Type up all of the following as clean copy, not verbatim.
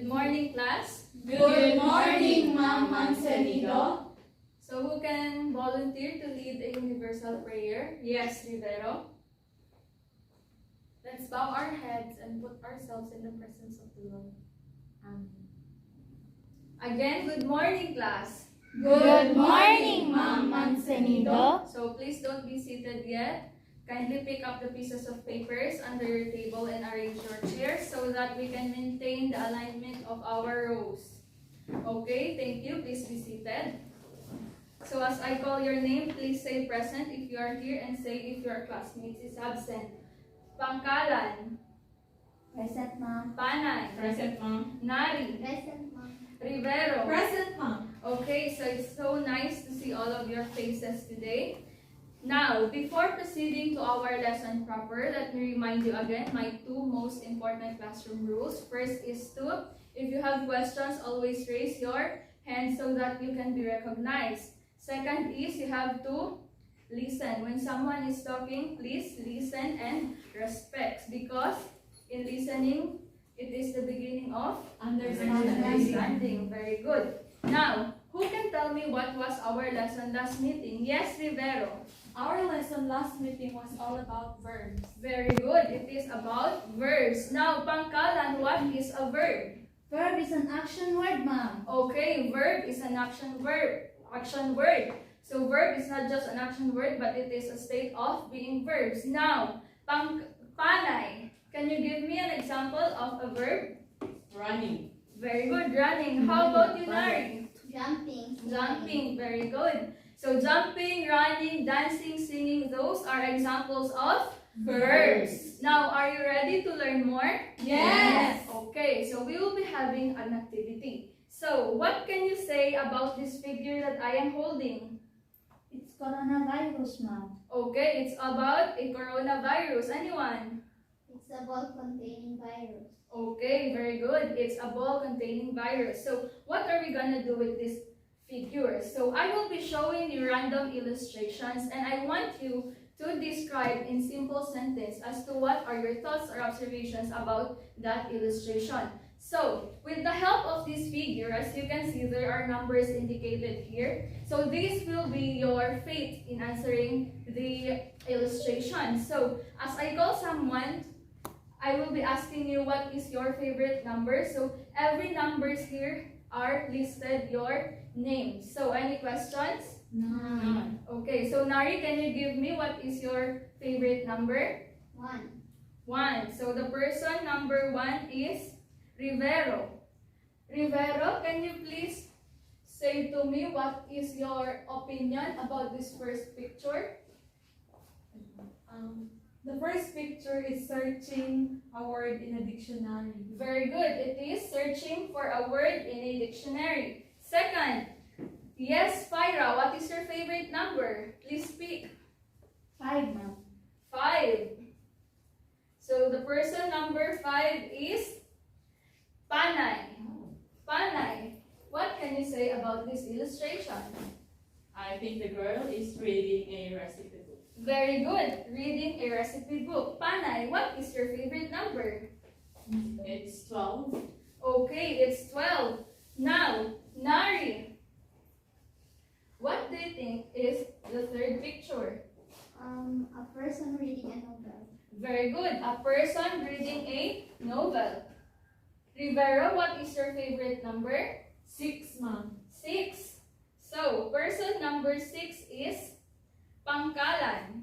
Good morning, class. Good morning, Ma'am Mancenido. So who can volunteer to lead a universal prayer? Yes, Rivero. Let's bow our heads and put ourselves in the presence of the Lord. Amen. Again, good morning, class. Good morning, Ma'am Mancenido. So please don't be seated yet. Kindly pick up the pieces of papers under your table and arrange your chairs so that we can maintain the alignment of our rows. Okay, thank you. Please be seated. So as I call your name, please say present if you are here and say if your classmates is absent. Pangkalan. Present, Ma'am. Panay. Present, Ma'am. Nari. Present, Ma'am. Rivero. Present, Ma'am. Okay, so it's so nice to see all of your faces today. Now, before proceeding to our lesson proper, let me remind you again my two most important classroom rules. First is if you have questions, always raise your hand so that you can be recognized. Second is you have to listen. When someone is talking, please listen and respect, because in listening, it is the beginning of understanding. Very good. Now, who can tell me what was our lesson last meeting? Yes, Rivero. Our lesson last meeting was all about verbs. Very good. It is about verbs. Now, Pangkalan, what is a verb? Verb is an action word, Ma'am. Okay, verb is an action word. So verb is not just an action word, but it is a state of being verbs. Now, Panay, can you give me an example of a verb? Running. Very good, running. How about you, Nari? Jumping. Jumping, very good. So jumping, running, dancing, singing, those are examples of verbs. Now, are you ready to learn more? Yes. Okay, so we will be having an activity. So, what can you say about this figure that I am holding? It's coronavirus, Ma'am. Okay, it's about a coronavirus. Anyone? It's a ball containing virus. Okay, very good. It's a ball containing virus. So, what are we gonna do with this figure? So, I will be showing you random illustrations, and I want you to describe in simple sentence as to what are your thoughts or observations about that illustration. So, with the help of this figure, as you can see, there are numbers indicated here. So, this will be your fate in answering the illustration. So, as I call someone, I will be asking you what is your favorite number. So, every numbers here are listed your name. So, any questions? None. Okay, so Nari, can you give me what is your favorite number? 1. 1. So, the person number 1 is Rivero. Rivero, can you please say to me what is your opinion about this first picture? The first picture is searching a word in a dictionary. Very good. It is searching for a word in a dictionary. Second, yes, Fyra, what is your favorite number? Please speak. 5, Ma'am. 5. So the person number 5 is Panay. Panay, what can you say about this illustration? I think the girl is reading a recipe book. Very good. Reading a recipe book. Panay, what is your favorite number? It's 12. Okay, it's 12. Now, Nari, what do you think is the third picture? A person reading a novel. Very good. A person reading a novel. Rivero, what is your favorite number? 6, Ma'am. 6. So, person number 6 is Pangkalan.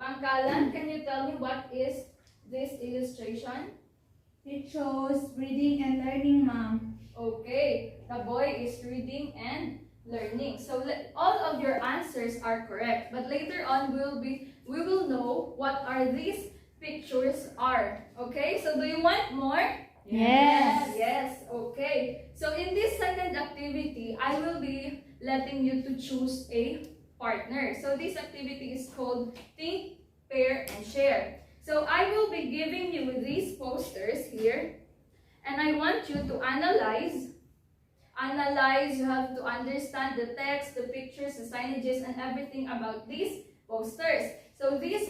Pangkalan, can you tell me what is this illustration? It shows reading and learning, Ma'am. Okay, the boy is reading and learning. So all of your answers are correct, but later on we will know what are these pictures are. Okay, so do you want more? Yes. Yes, okay. So in this second activity, I will be letting you to choose a partner. So this activity is called Think, Pair, and Share. So I will be giving you these posters here, and I want you to analyze. You have to understand the text, the pictures, the signages, and everything about these posters. So these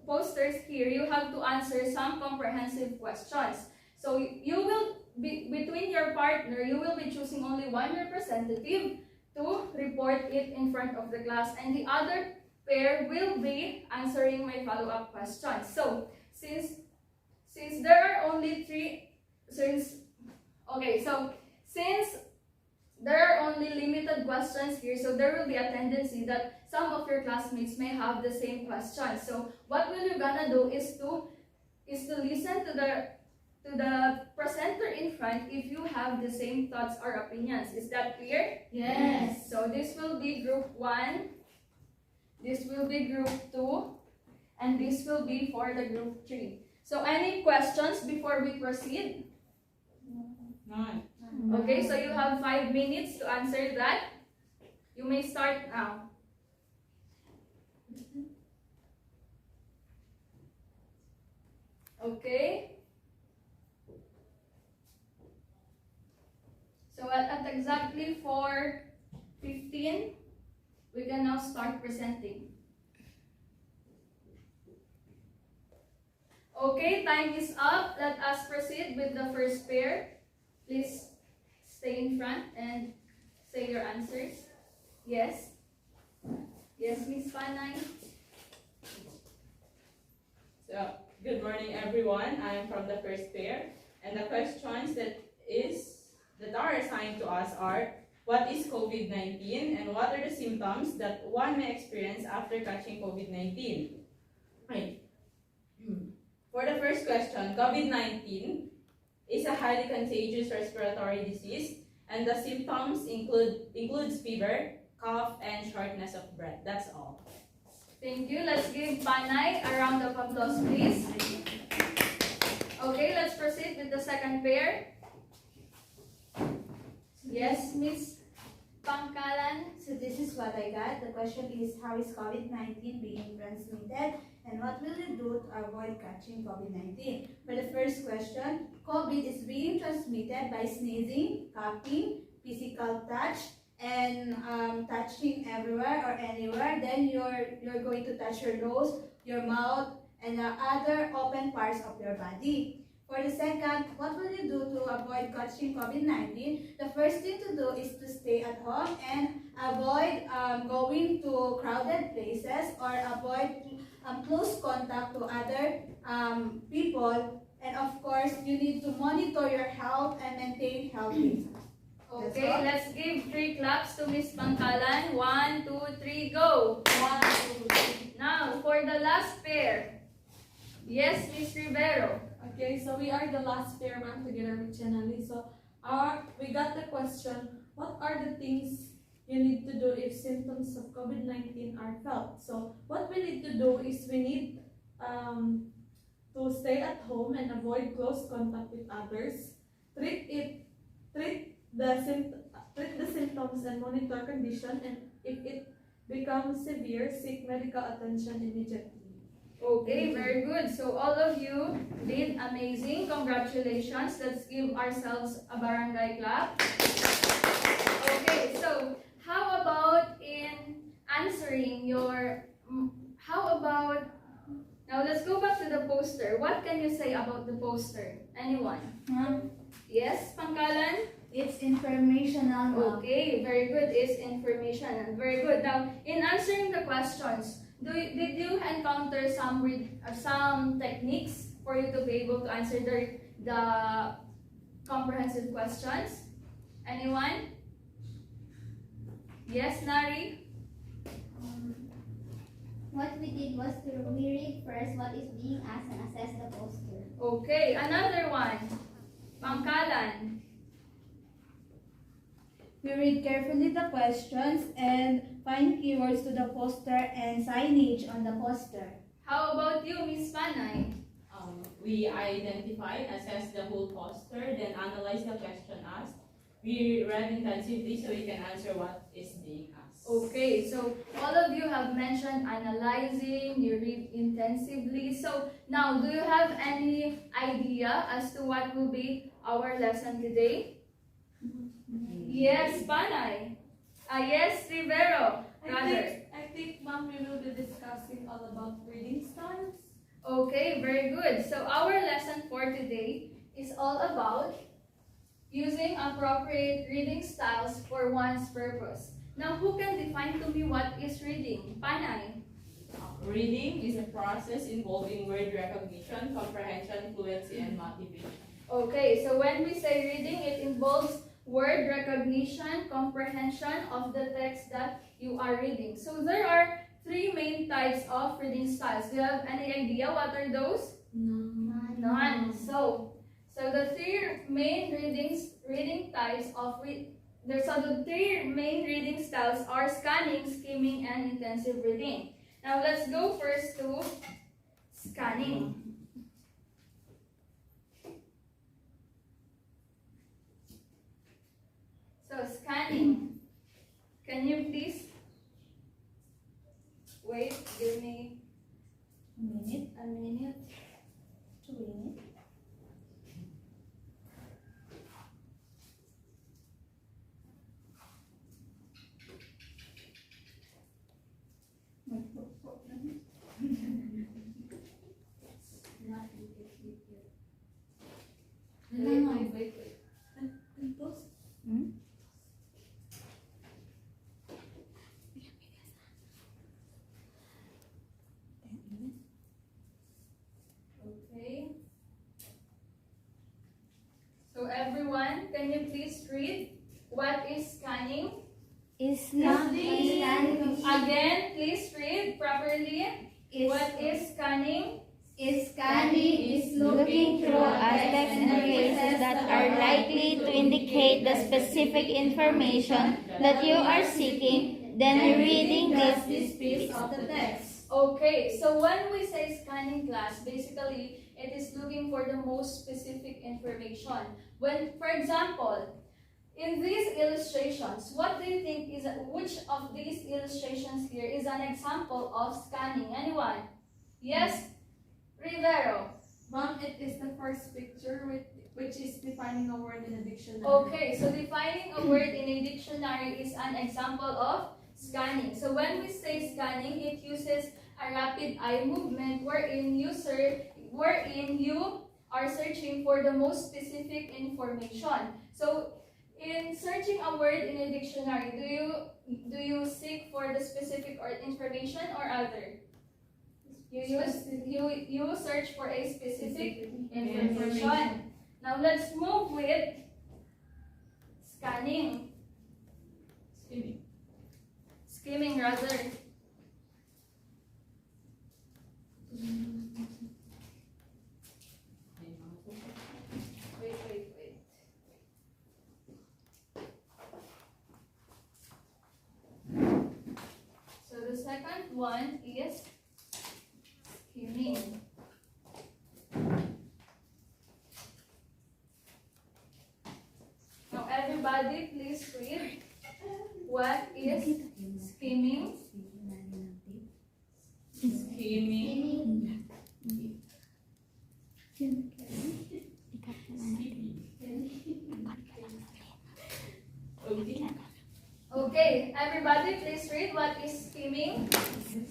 posters here, you have to answer some comprehensive questions. So you will between your partner, you will be choosing only one representative to report it in front of the class, and the other pair will be answering my follow-up questions. So since there are only since there are only limited questions here, so there will be a tendency that some of your classmates may have the same questions. So what will you gonna do is to listen to the presenter in front if you have the same thoughts or opinions. Is that clear? Yes. So this will be group 1, this will be group 2, and this will be for the group 3. So any questions before we proceed? None. Okay, so you have 5 minutes to answer that. You may start now. Okay. So at exactly 4:15, we can now start presenting. Okay, time is up. Let us proceed with the first pair. Please stay in front and say your answers. Yes. Yes, Miss Panay. So, good morning everyone. I am from the first pair, and the questions that are assigned to us are: what is COVID-19 and what are the symptoms that one may experience after catching COVID-19? Right. For the first question, COVID-19 is a highly contagious respiratory disease, and the symptoms includes fever, cough, and shortness of breath. That's all. Thank you. Let's give Panay a round of applause, please. Okay, let's proceed with the second pair. Yes, Miss Pangkalan. So this is what I got. The question is, how is COVID-19 being transmitted? And what will you do to avoid catching COVID-19? For the first question, COVID is being transmitted by sneezing, coughing, physical touch, and touching everywhere or anywhere. Then you're going to touch your nose, your mouth, and the other open parts of your body. For the second, what will you do to avoid catching COVID-19? The first thing to do is to stay at home and avoid going to crowded places or avoid close contact to other people. And of course, you need to monitor your health and maintain healthy. Okay, let's give 3 claps to Miss Pangkalan. 1, 2, 3, go! 1, 2, 3. Now, for the last pair. Yes, Miss Rivero. Okay, so we are the last pair, ma'am, together with Chanali. So we got the question: what are the things you need to do if symptoms of COVID-19 are felt? So what we need to do is we need to stay at home and avoid close contact with others. Treat the symptoms and monitor condition, and if it becomes severe, seek medical attention immediately. Okay, very good. So all of you did amazing. Congratulations. Let's give ourselves a barangay clap. Okay, so how about in answering now let's go back to the poster. What can you say about the poster? Anyone? Yes, Pangkalan? It's informational, ma'am. Okay, very good. It's information. Very good. Now, in answering the questions, did you encounter some techniques for you to be able to answer the comprehensive questions? Anyone? Yes, Nari? What we did was we read first what is being asked and assess the poster. Okay, another one. Pangkalan. We read carefully the questions and find keywords to the poster and signage on the poster. How about you, Miss Panay? We identify, assess the whole poster, then analyze the question asked. We read intensively so we can answer what is being asked. Okay, so all of you have mentioned analyzing, you read intensively. So now, do you have any idea as to what will be our lesson today? Yes, Panay. Yes, Rivero. I think, ma'am, we will be discussing all about reading styles. Okay, very good. So our lesson for today is all about using appropriate reading styles for one's purpose. Now, who can define to me what is reading? Panay. Reading is a process involving word recognition, comprehension, fluency, and motivation. Okay, so when we say reading, it involves word recognition, comprehension of the text that you are reading. So there are three main types of reading styles. Do you have any idea what are those? None. So the three main reading types of the three main reading styles are scanning, skimming, and intensive reading. Now let's go first to scanning. So scanning. Can you please wait? Give me a minute. 2 minutes. Wait. Okay. So everyone, can you please read what is scanning? Again, please read properly. What is scanning? Scanning is looking through aspects and traces that are likely to indicate the specific information that you are seeking, then reading this piece of the text. Okay, so when we say scanning class, basically it is looking for the most specific information. When, for example, in these illustrations, what do you think is, which of these illustrations here is an example of scanning? Anyone? Yes? Rivero. Ma'am, it is the first picture which is defining a word in a dictionary. Okay, so defining a word in a dictionary is an example of scanning. So when we say scanning, it uses a rapid eye movement wherein you are searching for the most specific information. So in searching a word in a dictionary, do you seek for the specific or information or other? You search for a specific information. Now let's move with scanning. Skimming rather. Wait. So the second one is skimming. Now everybody please read what is skimming. Skimming. Okay, everybody please read what is skimming.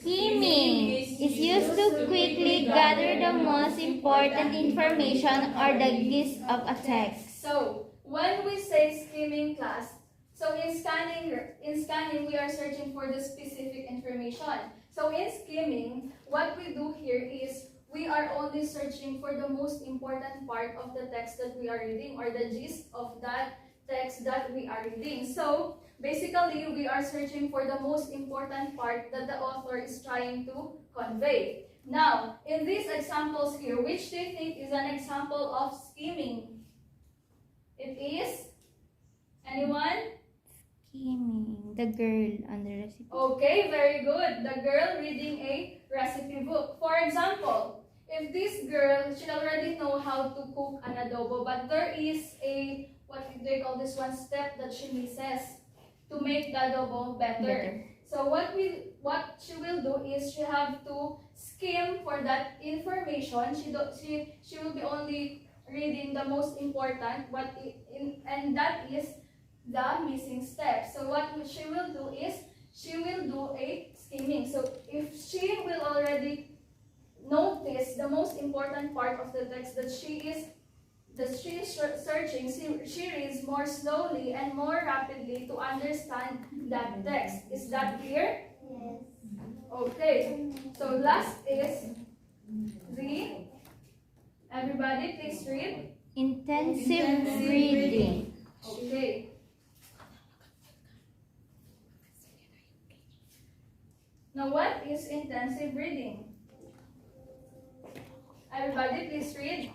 Skimming is used to quickly gather the most important information or the gist of a text. So when we say skimming class, so in scanning we are searching for the specific information. So in skimming, what we do here is we are only searching for the most important part of the text that we are reading or the gist of that text that we are reading. So basically, we are searching for the most important part that the author is trying to convey. Now, in these examples here, which do you think is an example of skimming? It is? Anyone? Skimming, the girl on the recipe. Okay, very good. The girl reading a recipe book. For example, if this girl, she already know how to cook an adobo, but there is a, what do they call this one, step that she misses to make the adobo better. So what she will do is she have to skim for that information. She will be only reading the most important, and that is the missing step. So what she will do is she will do a skimming. So if she will already notice the most important part of the text that she is she is searching, she reads more slowly and more rapidly to understand that text. Is that clear? Yes. Okay. So last is the, everybody please read. Intensive reading. Okay. Now what is intensive reading? Everybody please read.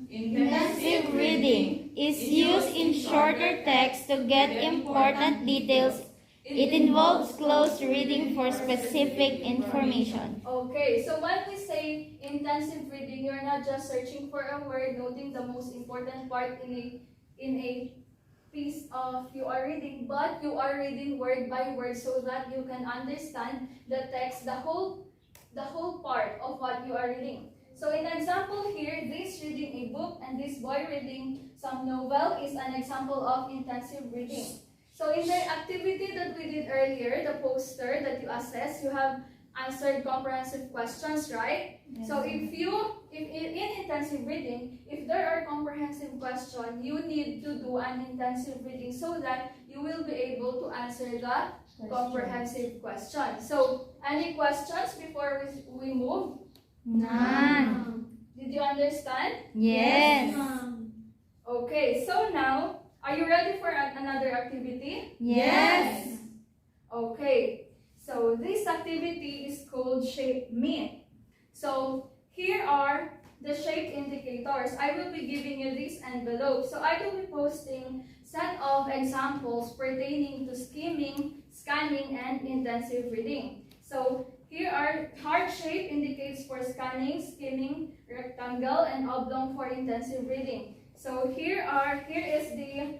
Intensive reading is used in shorter text to get important details. It involves close reading for specific information. Okay, so when we say intensive reading, you're not just searching for a word, noting the most important part in a piece of you are reading, but you are reading word by word so that you can understand the text, the whole part of what you are reading. So in example here, this reading a book and this boy reading some novel is an example of intensive reading. So in the activity that we did earlier, the poster that you assess, you have answered comprehensive questions, right? Yes. So if in intensive reading, if there are comprehensive questions, you need to do an intensive reading so that you will be able to answer the comprehensive question. So any questions before we move? None. Did you understand? Yes. Okay, so now, are you ready for another activity? Yes. Okay, so this activity is called Shape Me. So here are the shape indicators. I will be giving you this envelope. So I will be posting set of examples pertaining to skimming, scanning, and intensive reading. So here are heart shape indicates for scanning, skimming, rectangle, and oblong for intensive reading. So here is the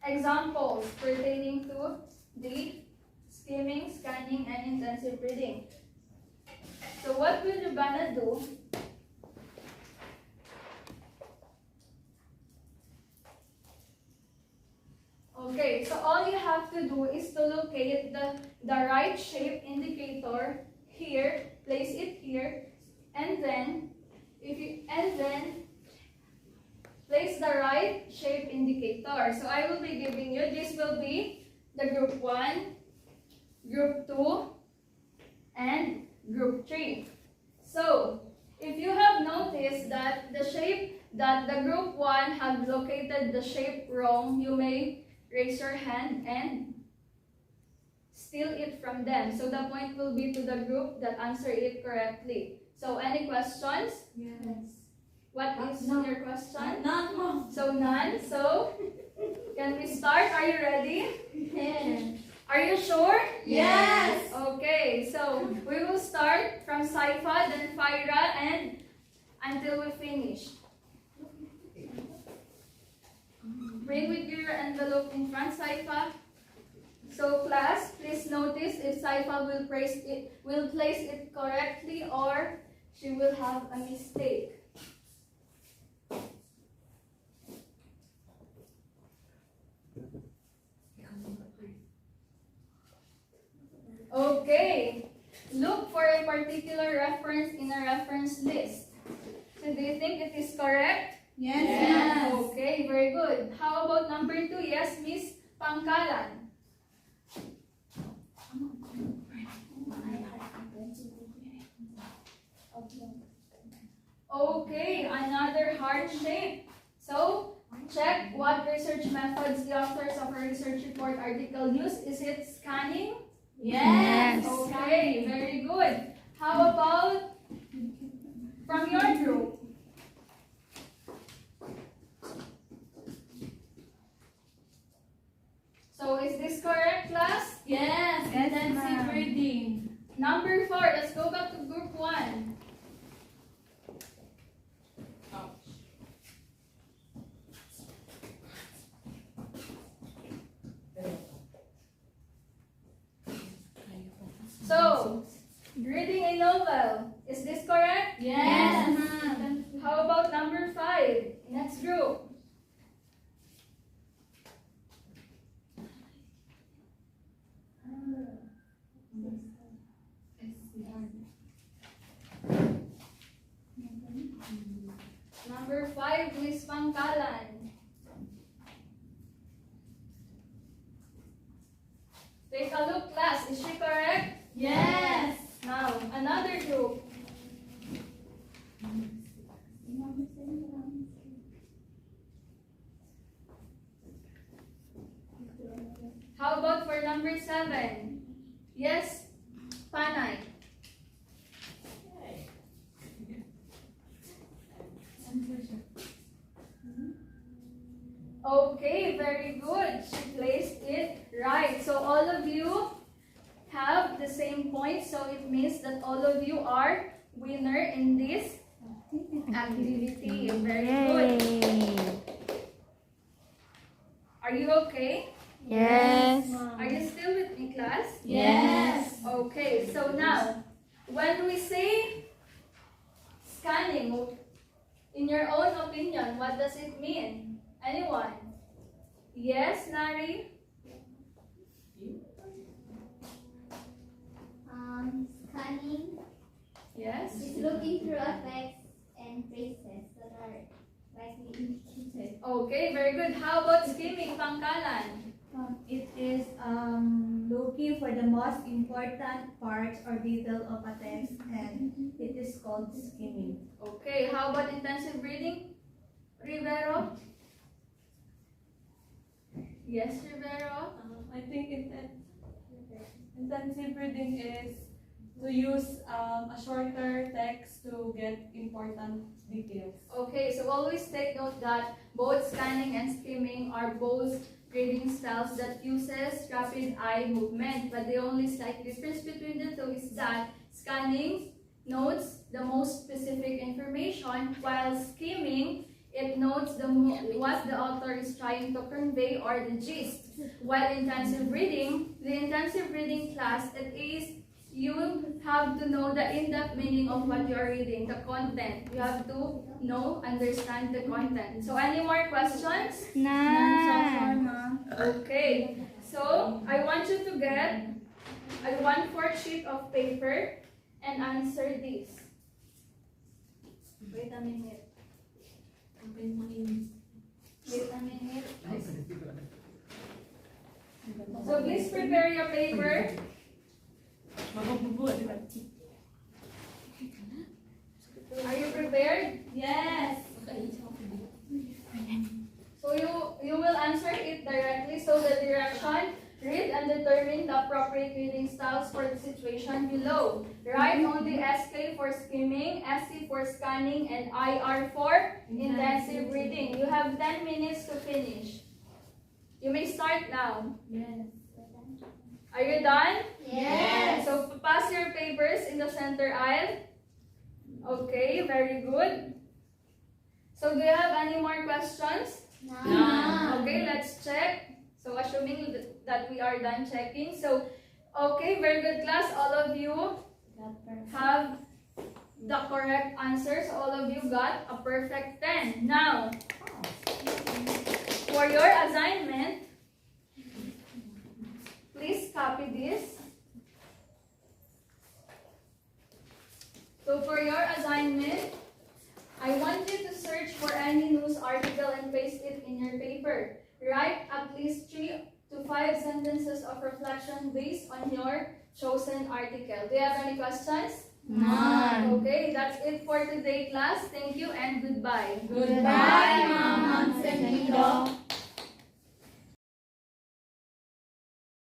examples pertaining to the skimming, scanning, and intensive reading. So what will you gonna do? Okay, so all you have to do is to locate the right shape indicator here, place it here, and then place the right shape indicator. So I will be giving you, this will be the group 1, group 2, and group 3. So if you have noticed that the shape that the group 1 have located the shape wrong, you may raise your hand and steal it from them. So the point will be to the group that answer it correctly. So any questions? Yes. What is No. your question? None. So none. So can we start? Are you ready? Yes. Are you sure? Yes. Okay, so we will start from Saifa, then Faira, and until we finish. Bring with your envelope in front, Saifa. So class, please notice if Saifa will place it correctly or she will have a mistake. Okay, look for a particular reference in a reference list. So do you think it is correct? Yes. Okay, very good. How about number 2? Yes, Miss Pangkalan. Okay, another heart shape. So, check what research methods the authors of a research report article use. Is it scanning? Yes. Okay, very good. How about from your group? So, is this correct, class? Yes. Yes, Intensive ma'am. reading. Number 4, let's go back to group 1. So, reading a novel. Is this correct? Yes. Number 5, Miss Pangkalan. Take a look, class. Is she correct? Yes. Now, another group. How about for number 7? Yes, Panay. Okay, very good. She placed it right. So all of you have the same point. So it means that all of you are winner in this activity. Very good. Yay. Are you okay? Yes. Are you still with me, class? Yes. Okay, so now, when we say scanning, in your own opinion, what does it mean? Anyone? Yes, Nari? Scanning Yes? is looking through effects and traces that are likely indicated. Okay, very good. How about skimming, Pangkalan? It is looking for the most important parts or detail of a text, and it is called skimming. Okay, how about intensive reading? Rivero? Yes, Rivero? I think intensive reading is to use a shorter text to get important details. Okay, so always take note that both scanning and skimming are both reading styles that uses rapid eye movement, but the only slight difference between the two is that scanning notes the most specific information, while skimming it notes what the author is trying to convey or the gist. While intensive reading, the intensive reading class, it is you have to know the in-depth meaning of what you are reading, the content. You have to understand the content. So any more questions? None. Okay. So I want you to get a 1/4 sheet of paper and answer this. Wait a minute. Wait a minute. So please prepare your paper. Are you prepared? Yes. So you will answer it directly. So the direction, read and determine the appropriate reading styles for the situation below. Write only SK for skimming, SC for scanning, and IR for intensive reading. You have 10 minutes to finish. You may start now. Yes. Are you done? Yes. So pass your papers in the center aisle. Okay, very good. So do you have any more questions? None. Okay, let's check. So assuming that we are done checking. So, okay, very good class. All of you have the correct answers. All of you got a perfect 10. Now, for your assignment, please copy this. So for your assignment, I want you to search for any news article and paste it in your paper. Write at least 3 to 5 sentences of reflection based on your chosen article. Do you have any questions? None. Okay, that's it for today, class. Thank you and goodbye. Goodbye.